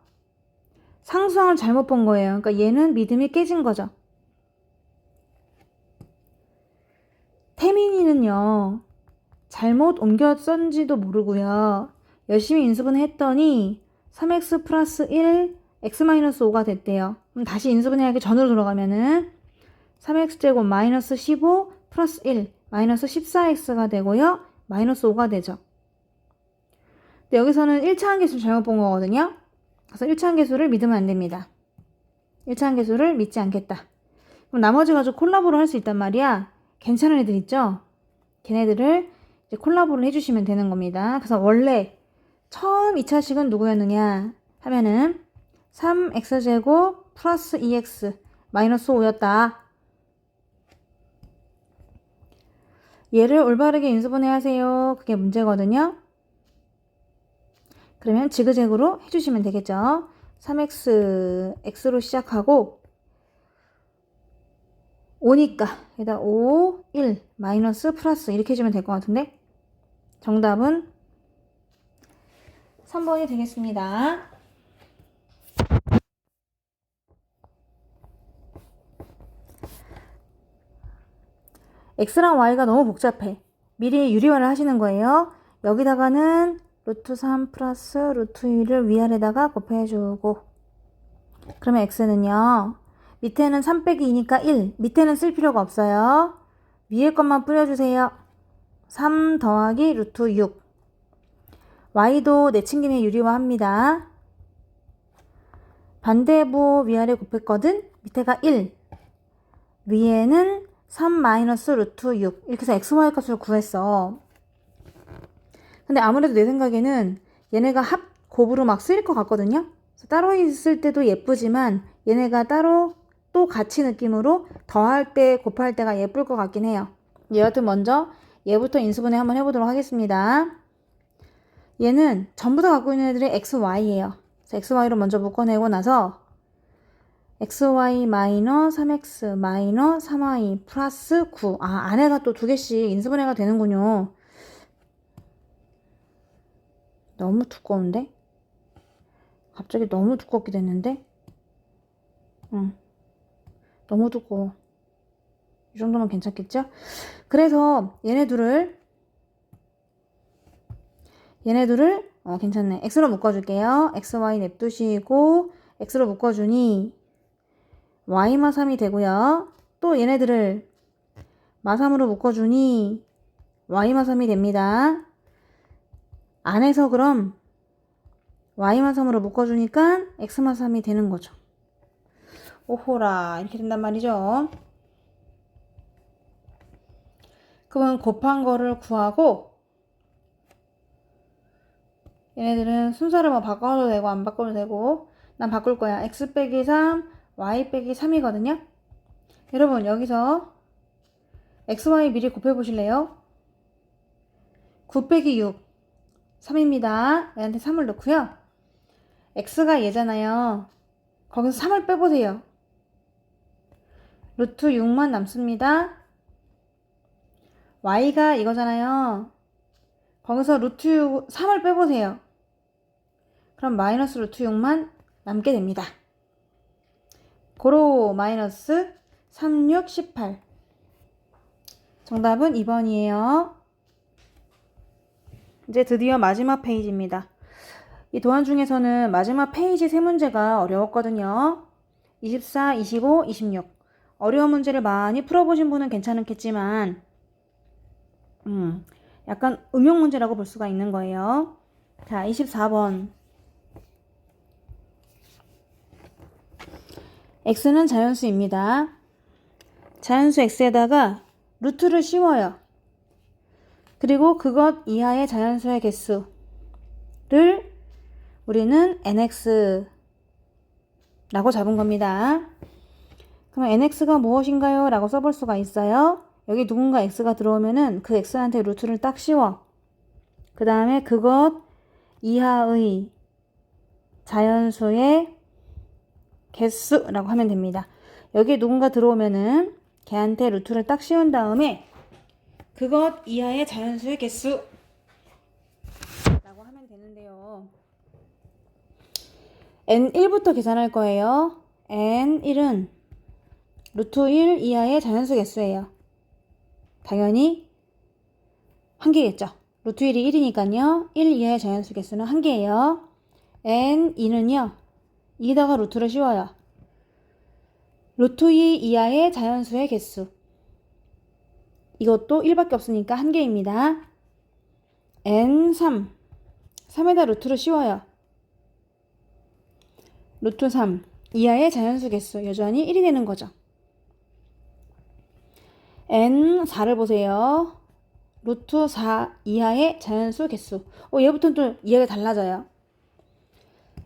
[SPEAKER 1] 상수항을 잘못 본 거예요. 그러니까 얘는 믿음이 깨진 거죠. 태민이는요. 잘못 옮겨 썼는지도 모르고요. 열심히 인수분해 했더니 3x 플러스 1 x 마이너스 5가 됐대요. 그럼 다시 인수분해하기 전으로 돌아가면은 3x제곱 마이너스 15 플러스 1 마이너스 14x가 되고요. 마이너스 5가 되죠. 근데 여기서는 1차항 개수를 잘못 본 거거든요. 그래서 1차항 개수를 믿으면 안 됩니다. 1차항 개수를 믿지 않겠다. 그럼 나머지 가지고 콜라보를 할 수 있단 말이야. 괜찮은 애들 있죠? 걔네들을 이제 콜라보를 해주시면 되는 겁니다. 그래서 원래 처음 2차식은 누구였느냐 하면은 3x제곱 플러스 2x 마이너스 5였다. 얘를 올바르게 인수분해 하세요. 그게 문제거든요. 그러면 지그재그로 해주시면 되겠죠. 3x x로 시작하고 5니까 여기다 5, 1, 마이너스 플러스 이렇게 해주면 될 것 같은데 정답은 3번이 되겠습니다. x랑 y가 너무 복잡해. 미리 유리화를 하시는 거예요. 여기다가는 루트 3 플러스 루트 1을 위아래다가 곱해주고 그러면 x는요. 밑에는 3 빼기 2니까 1. 밑에는 쓸 필요가 없어요. 위에 것만 뿌려주세요. 3 더하기 루트 6. y도 내친김에 유리화합니다. 반대부 위아래 곱했거든. 밑에가 1. 위에는 3 마이너스 루트 6. 이렇게 해서 xy 값을 구했어. 근데 아무래도 내 생각에는 얘네가 합곱으로 막 쓰일 것 같거든요. 따로 있을 때도 예쁘지만 얘네가 따로 또 같이 느낌으로 더할 때 곱할 때가 예쁠 것 같긴 해요. 여하튼 먼저 얘부터 인수분해 한번 해보도록 하겠습니다. 얘는 전부 다 갖고 있는 애들이 xy예요. xy로 먼저 묶어내고 나서 xy 마이너 3x 마이너 3y 플러스 9. 안에가 또 두 개씩 인수분해가 되는군요. 너무 두꺼운데? 갑자기 너무 두껍게 됐는데? 너무 두꺼워. 이 정도면 괜찮겠죠? 그래서 얘네들을 괜찮네. x로 묶어줄게요. xy 냅두시고 x로 묶어주니 y마 3이 되고요. 또 얘네들을 마3으로 묶어주니 y마 3이 됩니다. 안에서 그럼 y마 3으로 묶어주니까 x마 3이 되는 거죠. 오호라 이렇게 된단 말이죠. 그러면 곱한 거를 구하고 얘네들은 순서를 뭐 바꿔도 되고 안 바꿔도 되고 난 바꿀 거야. x 빼기 3, y 빼기 3이거든요. 여러분 여기서 xy 미리 곱해 보실래요? 9 빼기 6 3입니다. 얘한테 3을 넣고요. x가 얘잖아요. 거기서 3을 빼보세요. 루트 6만 남습니다. y가 이거잖아요. 거기서 루트 3을 빼보세요. 그럼 마이너스 루트 6만 남게 됩니다. 고로 마이너스 3, 6, 18. 정답은 2번이에요. 이제 드디어 마지막 페이지입니다. 이 도안 중에서는 마지막 페이지 세 문제가 어려웠거든요. 24, 25, 26. 어려운 문제를 많이 풀어보신 분은 괜찮겠지만 약간 응용 문제라고 볼 수가 있는 거예요. 자, 24번. x는 자연수입니다. 자연수 x에다가 루트를 씌워요. 그리고 그것 이하의 자연수의 개수를 우리는 nx라고 잡은 겁니다. 그럼 nx가 무엇인가요? 라고 써볼 수가 있어요. 여기 누군가 x가 들어오면은 그 x한테 루트를 딱 씌워. 그 다음에 그것 이하의 자연수의 개수라고 하면 됩니다. 여기 누군가 들어오면은 걔한테 루트를 딱 씌운 다음에 그것 이하의 자연수의 개수 라고 하면 되는데요. n1부터 계산할 거예요. n1은 루트 1 이하의 자연수 개수예요. 당연히 한 개겠죠. 루트 1이 1이니까요. 1 이하의 자연수 개수는 한 개예요. n2는요. 2에다가 루트를 씌워요. 루트 2 이하의 자연수의 개수. 이것도 1밖에 없으니까 한 개입니다. n3. 3에다 루트를 씌워요. 루트 3 이하의 자연수 개수. 여전히 1이 되는 거죠. n4를 보세요. 루트 4 이하의 자연수 개수. 얘부터는 또 이해가 달라져요.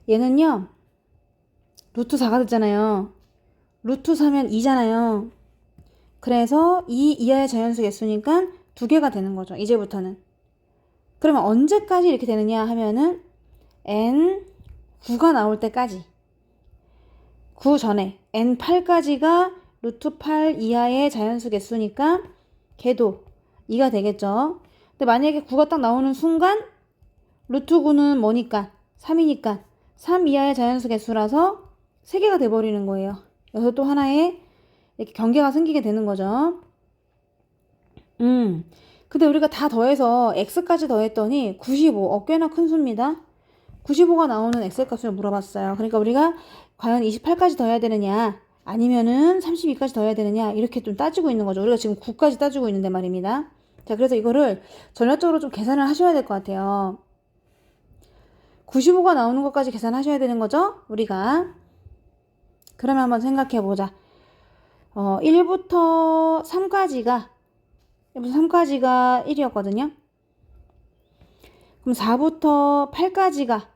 [SPEAKER 1] 얘는요, 루트 4가 됐잖아요. 루트 4면 2잖아요. 그래서 2 이하의 자연수 개수니까 2개가 되는 거죠. 이제부터는. 그러면 언제까지 이렇게 되느냐 하면은 n 9가 나올 때까지. 9 전에 n 8까지가 루트 8 이하의 자연수 개수니까 걔도 2가 되겠죠. 근데 만약에 9가 딱 나오는 순간 루트 9는 뭐니까? 3이니까 3 이하의 자연수 개수라서 3개가 돼버리는 거예요. 여기서 또 하나의 이렇게 경계가 생기게 되는 거죠. 근데 우리가 다 더해서 x까지 더했더니 95. 꽤나 큰 수입니다. 95가 나오는 x값을 물어봤어요. 그러니까 우리가 과연 28까지 더해야 되느냐 아니면은 32까지 더해야 되느냐 이렇게 좀 따지고 있는 거죠. 우리가 지금 9까지 따지고 있는데 말입니다. 자, 그래서 이거를 전략적으로 좀 계산을 하셔야 될 것 같아요. 95가 나오는 것까지 계산하셔야 되는 거죠, 우리가. 그러면 한번 생각해 보자. 1부터 3까지가 1이었거든요. 그럼 4부터 8까지가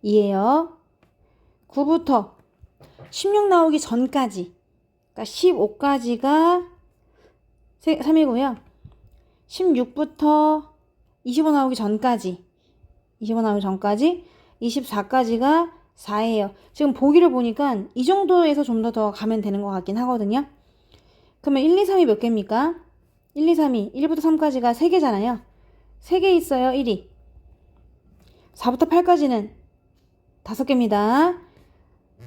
[SPEAKER 1] 2예요. 9부터 16 나오기 전까지, 그러니까 15까지가 3이고요. 16부터 25 나오기 전까지 24까지가 4예요. 지금 보기를 보니까 이 정도에서 좀 더 가면 되는 것 같긴 하거든요. 그러면 1, 2, 3이 몇 개입니까? 1, 2, 3이 1부터 3까지가 3개잖아요. 3개 있어요, 1이. 4부터 8까지는 5개입니다.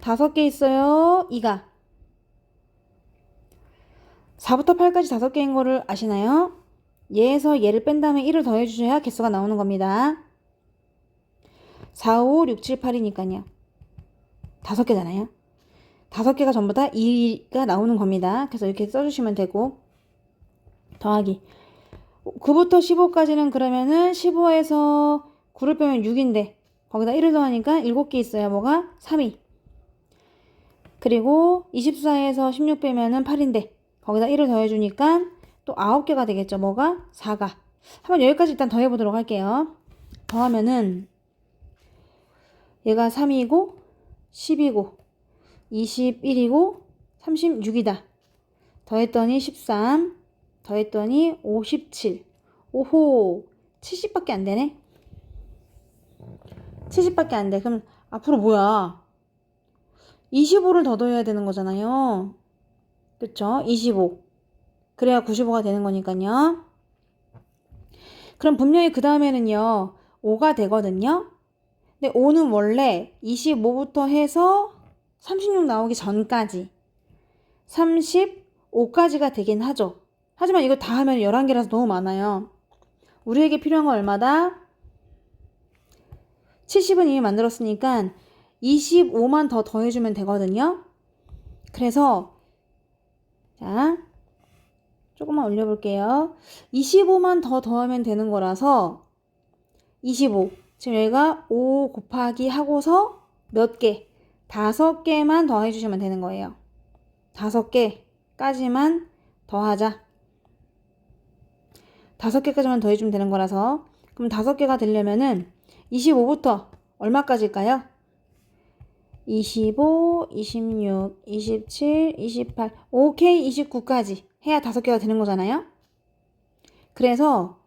[SPEAKER 1] 5개 있어요, 2가. 4부터 8까지 5개인 거를 아시나요? 얘에서 얘를 뺀 다음에 1을 더해주셔야 개수가 나오는 겁니다. 4, 5, 6, 7, 8이니까요. 5개잖아요. 5개가 전부 다 2가 나오는 겁니다. 그래서 이렇게 써주시면 되고, 더하기 9부터 15까지는 그러면은 15에서 9를 빼면 6인데 거기다 1을 더하니까 7개 있어요. 뭐가? 3이. 그리고 24에서 16 빼면은 8인데 거기다 1을 더해주니까 또 9개가 되겠죠. 뭐가? 4가. 한번 여기까지 일단 더해보도록 할게요. 더하면은 얘가 3이고 10이고 21이고 36이다. 더했더니 13, 더했더니 57. 오호, 70밖에 안 되네. 70밖에 안 돼. 그럼 앞으로 뭐야? 25를 더 더해야 되는 거잖아요. 그쵸? 25. 그래야 95가 되는 거니까요. 그럼 분명히 그 다음에는요, 5가 되거든요. 근데 5는 원래 25부터 해서 36 나오기 전까지 35까지가 되긴 하죠. 하지만 이거 다 하면 11개라서 너무 많아요. 우리에게 필요한 건 얼마다? 70은 이미 만들었으니까 25만 더 더해주면 되거든요. 그래서 자, 조금만 올려볼게요. 25만 더 더하면 되는 거라서 25. 지금 여기가 5 곱하기 하고서 몇 개? 5개만 더해주시면 되는 거예요. 5개까지만 더하자. 5개까지만 더해주면 되는 거라서. 그럼 5개가 되려면은 25부터 얼마까지일까요? 25, 26, 27, 28, 오케이, 29까지 해야 5개가 되는 거잖아요. 그래서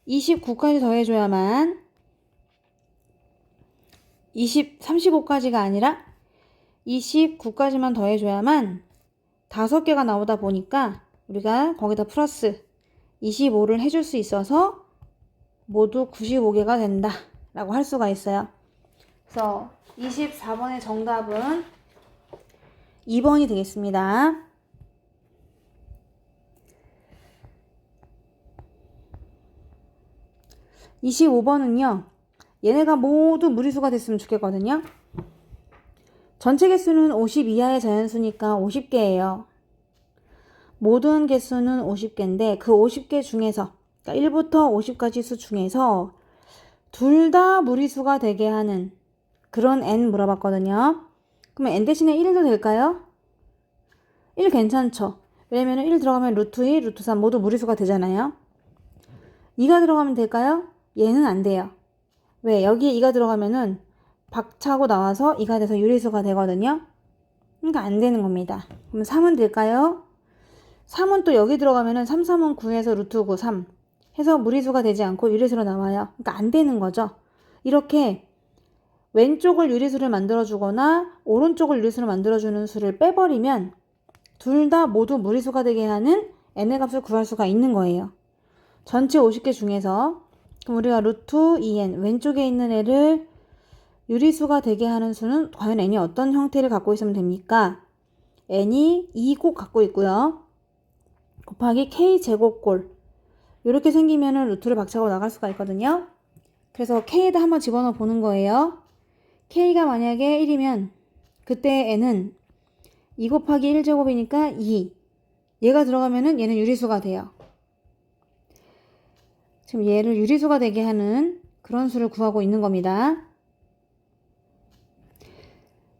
[SPEAKER 1] 29까지 더해줘야만 35까지가 아니라 29까지만 더해줘야만 5개가 나오다 보니까 우리가 거기다 플러스 25를 해줄 수 있어서 모두 95개가 된다 라고 할 수가 있어요. 그래서 24번의 정답은 2번이 되겠습니다. 25번은요. 얘네가 모두 무리수가 됐으면 좋겠거든요. 전체 개수는 50 이하의 자연수니까 50개예요. 모든 개수는 50개인데 그 50개 중에서 그러니까 1부터 50까지 수 중에서 둘 다 무리수가 되게 하는 그런 n 물어봤거든요. 그러면 n 대신에 1도 될까요? 1 괜찮죠? 왜냐면 1 들어가면 루트 2, 루트 3 모두 무리수가 되잖아요. 2가 들어가면 될까요? 얘는 안 돼요. 왜? 여기에 2가 들어가면은 박차고 나와서 2가 돼서 유리수가 되거든요. 그러니까 안 되는 겁니다. 그럼 3은 될까요? 3은 또 여기 들어가면은 3, 3은 9에서 루트 9, 3 해서 무리수가 되지 않고 유리수로 나와요. 그러니까 안 되는 거죠. 이렇게 왼쪽을 유리수를 만들어주거나 오른쪽을 유리수를 만들어주는 수를 빼버리면 둘 다 모두 무리수가 되게 하는 n의 값을 구할 수가 있는 거예요. 전체 50개 중에서 그럼 우리가 루트 2n 왼쪽에 있는 애를 유리수가 되게 하는 수는 과연 n이 어떤 형태를 갖고 있으면 됩니까? n이 2 꼭 갖고 있고요. 곱하기 k제곱골 이렇게 생기면은 루트를 박차고 나갈 수가 있거든요. 그래서 k에다 한번 집어넣어 보는 거예요. k가 만약에 1이면 그때 n은 2 곱하기 1제곱이니까 2. 얘가 들어가면은 얘는 유리수가 돼요. 지금 얘를 유리수가 되게 하는 그런 수를 구하고 있는 겁니다.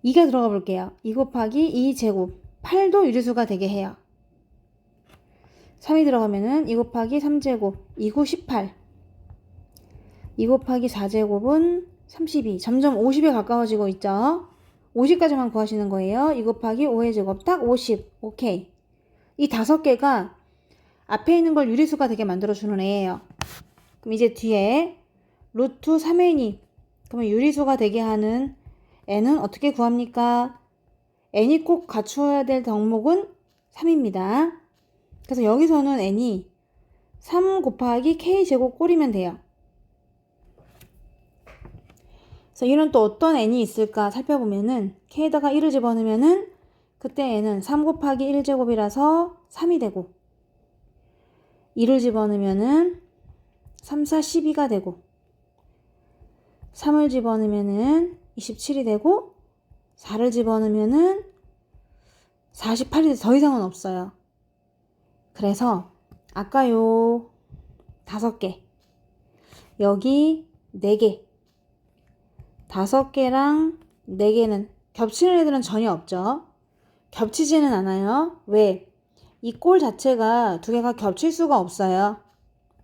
[SPEAKER 1] 2가 들어가 볼게요. 2 곱하기 2제곱 8도 유리수가 되게 해요. 3이 들어가면은 2 곱하기 3제곱 2, 9, 18 2 곱하기 4제곱은 32 점점 50에 가까워지고 있죠. 50까지만 구하시는 거예요. 2 곱하기 5의 제곱 딱 50 오케이. 이 5개가 앞에 있는 걸 유리수가 되게 만들어주는 애예요. 그럼 이제 뒤에 루트 3n이 그러면 유리수가 되게 하는 n은 어떻게 구합니까? n이 꼭 갖추어야 될 덕목은 3입니다. 그래서 여기서는 n이 3 곱하기 k제곱 꼴이면 돼요. 그래서 이런 또 어떤 n이 있을까 살펴보면은 k에다가 1을 집어넣으면은 그때 n은 3 곱하기 1제곱이라서 3이 되고 2를 집어넣으면은 3, 4, 12가 되고 3을 집어넣으면은 27이 되고 4를 집어넣으면은 48이 돼서 더 이상은 없어요. 그래서 아까 요 5개 여기 4개 5개랑 4개는 겹치는 애들은 전혀 없죠. 겹치지는 않아요. 왜? 이 꼴 자체가 두 개가 겹칠 수가 없어요.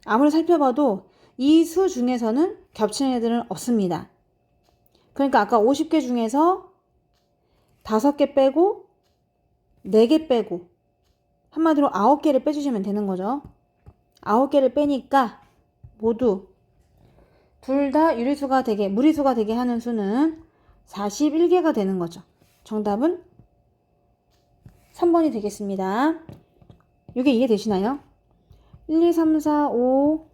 [SPEAKER 1] 아무리 살펴봐도 이 수 중에서는 겹치는 애들은 없습니다. 그러니까 아까 50개 중에서 5개 빼고 4개 빼고 한마디로 9개를 빼주시면 되는 거죠. 9개를 빼니까 모두 둘 다 유리수가 되게 무리수가 되게 하는 수는 41개가 되는 거죠. 정답은 3번이 되겠습니다. 이게 이해되시나요? 1, 2, 3, 4, 5,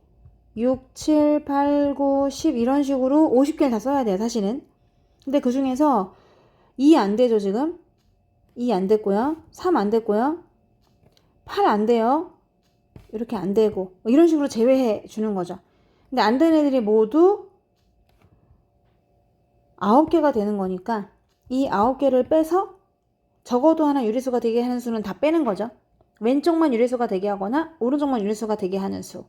[SPEAKER 1] 6, 7, 8, 9, 10 이런 식으로 50개를 다 써야 돼요, 사실은. 근데 그 중에서 2 안 되죠, 지금? 2 안 됐고요. 3 안 됐고요. 8 안 돼요. 이렇게 안 되고 뭐 이런 식으로 제외해 주는 거죠. 근데 안 되는 애들이 모두 9개가 되는 거니까 이 9개를 빼서 적어도 하나 유리수가 되게 하는 수는 다 빼는 거죠. 왼쪽만 유리수가 되게 하거나 오른쪽만 유리수가 되게 하는 수.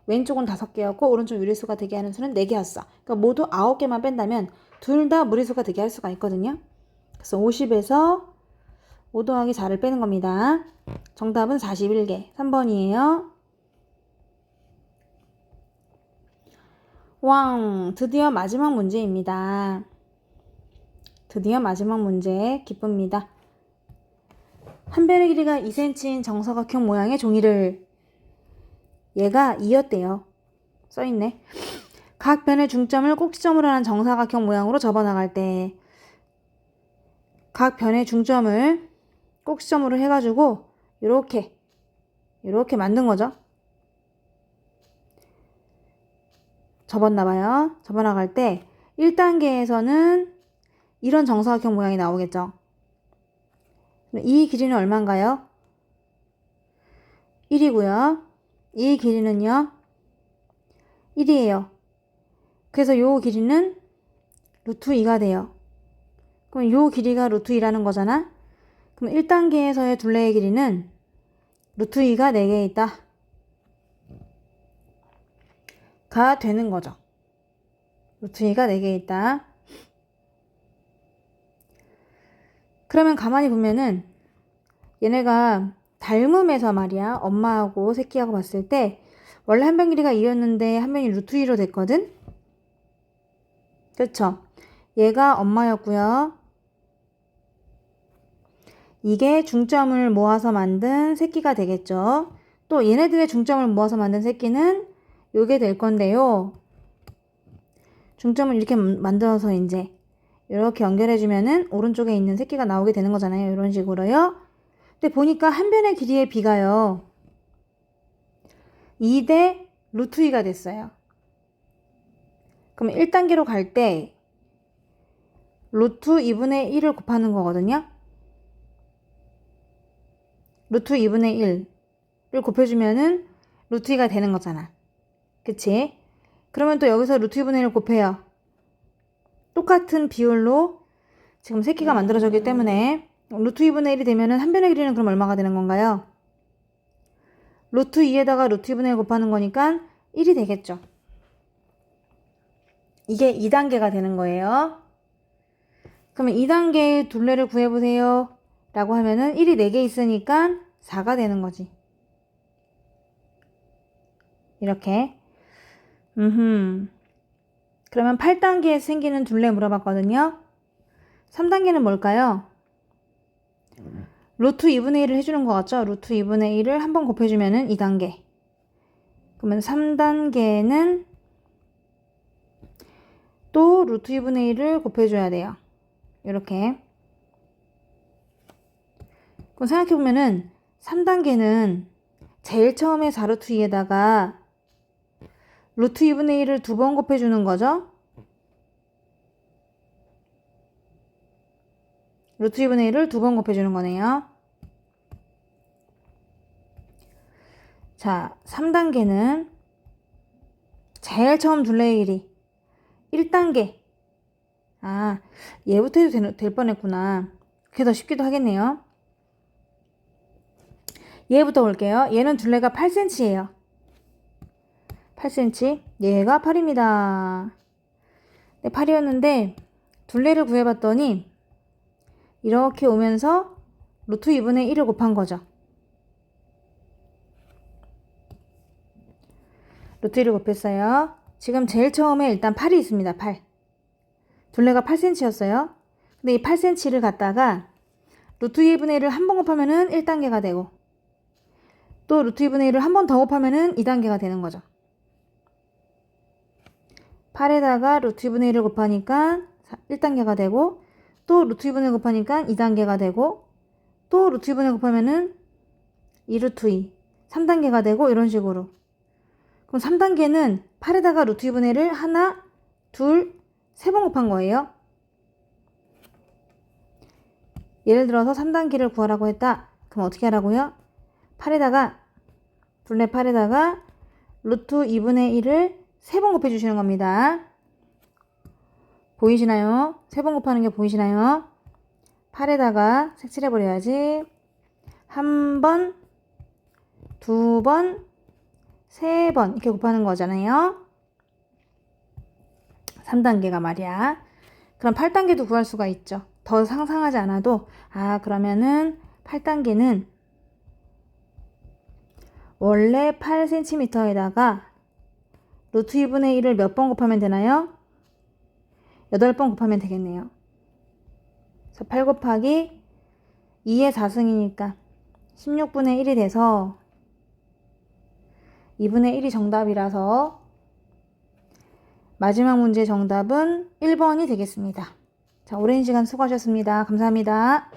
[SPEAKER 1] 왼쪽은 5개였고 오른쪽 유리수가 되게 하는 수는 4개였어. 그러니까 모두 9개만 뺀다면 둘 다 무리수가 되게 할 수가 있거든요. 그래서 50에서 5 더하기 4를 빼는 겁니다. 정답은 41개. 3번이에요. 왕! 드디어 마지막 문제입니다. 드디어 마지막 문제. 기쁩니다. 한 변의 길이가 2cm인 정사각형 모양의 종이를 얘가 2였대요. 써있네. 각 변의 중점을 꼭지점으로 하는 정사각형 모양으로 접어나갈 때 각 변의 중점을 꼭지점으로 해가지고 이렇게 만든 거죠. 접었나봐요. 접어나갈 때 1단계에서는 이런 정사각형 모양이 나오겠죠. 이 길이는 얼마인가요? 1이고요. 이 길이는요. 1이에요. 그래서 요 길이는 루트 2가 돼요. 그럼 요 길이가 루트 2라는 거잖아. 그럼 1단계에서의 둘레의 길이는 루트 2가 4개 있다. 가 되는 거죠. 루트 2가 4개 있다. 그러면 가만히 보면은 얘네가 닮음에서 말이야 엄마하고 새끼하고 봤을 때 원래 한 변 길이가 2였는데 한 변이 루트 2로 됐거든? 그쵸? 얘가 엄마였고요. 이게 중점을 모아서 만든 새끼가 되겠죠. 또 얘네들의 중점을 모아서 만든 새끼는 요게 될 건데요. 중점을 이렇게 만들어서 이제 이렇게 연결해주면은 오른쪽에 있는 새끼가 나오게 되는 거잖아요. 이런 식으로요. 근데 보니까 한 변의 길이의 비가요. 2 대 루트 2가 됐어요. 그럼 1단계로 갈 때 루트 2분의 1을 곱하는 거거든요. 루트 2분의 1을 곱해주면은 루트 2가 되는 거잖아. 그치? 그러면 또 여기서 루트 2분의 1을 곱해요. 똑같은 비율로 지금 새끼가 만들어졌기 때문에 루트 2분의 1이 되면은 한 변의 길이는 그럼 얼마가 되는 건가요? 루트 2에다가 루트 2분의 1 곱하는 거니까 1이 되겠죠. 이게 2단계가 되는 거예요. 그러면 2단계의 둘레를 구해보세요. 라고 하면은 1이 4개 있으니까 4가 되는 거지. 이렇게. 그러면 8단계에 생기는 둘레 물어봤거든요. 3단계는 뭘까요? 루트 2분의 1을 해주는 것 같죠? 루트 2분의 1을 한번 곱해주면은 2단계. 그러면 3단계는 또 루트 2분의 1을 곱해줘야 돼요. 이렇게. 그럼 생각해보면은 3단계는 제일 처음에 4루트 2에다가 루트 2분의 1을 2번 곱해주는 거죠? 루트 2분의 1을 2번 곱해주는 거네요. 자, 3단계는 제일 처음 둘레의 길이 1단계. 아, 얘부터 해도 될 뻔했구나. 그게 더 쉽기도 하겠네요. 얘부터 볼게요. 얘는 둘레가 8cm예요. 8cm. 얘가 8입니다. 네, 8이었는데 둘레를 구해봤더니 이렇게 오면서 루트 2분의 1을 곱한 거죠. 루트 1을 곱했어요. 지금 제일 처음에 일단 8이 있습니다. 8. 둘레가 8cm였어요. 근데 이 8cm를 갖다가 루트 2분의 1을 한 번 곱하면은 1단계가 되고 또 루트 2분의 1을 한 번 더 곱하면은 2단계가 되는 거죠. 8에다가 루트 2분의 1을 곱하니까 1단계가 되고 또 루트 2분의 1 곱하니까 2단계가 되고 또 루트 2분의 1 곱하면은 2루트 2 3단계가 되고 이런 식으로. 그럼 3단계는 8에다가 루트 2분의 1을 하나, 둘, 세 번 곱한 거예요. 예를 들어서 3단계를 구하라고 했다. 그럼 어떻게 하라고요? 8에다가 둘레 8에다가 루트 2분의 1을 3번 곱해주시는 겁니다. 보이시나요? 3번 곱하는 게 보이시나요? 8에다가 색칠해버려야지. 한 번, 두 번, 세 번 이렇게 곱하는 거잖아요. 3단계가 말이야. 그럼 8단계도 구할 수가 있죠. 더 상상하지 않아도 그러면은 8단계는 원래 8cm에다가 루트 2분의 1을 몇 번 곱하면 되나요? 8번 곱하면 되겠네요. 그래서 8 곱하기 2의 4승이니까 16분의 1이 돼서 2분의 1이 정답이라서 마지막 문제 정답은 1번이 되겠습니다. 자, 오랜 시간 수고하셨습니다. 감사합니다.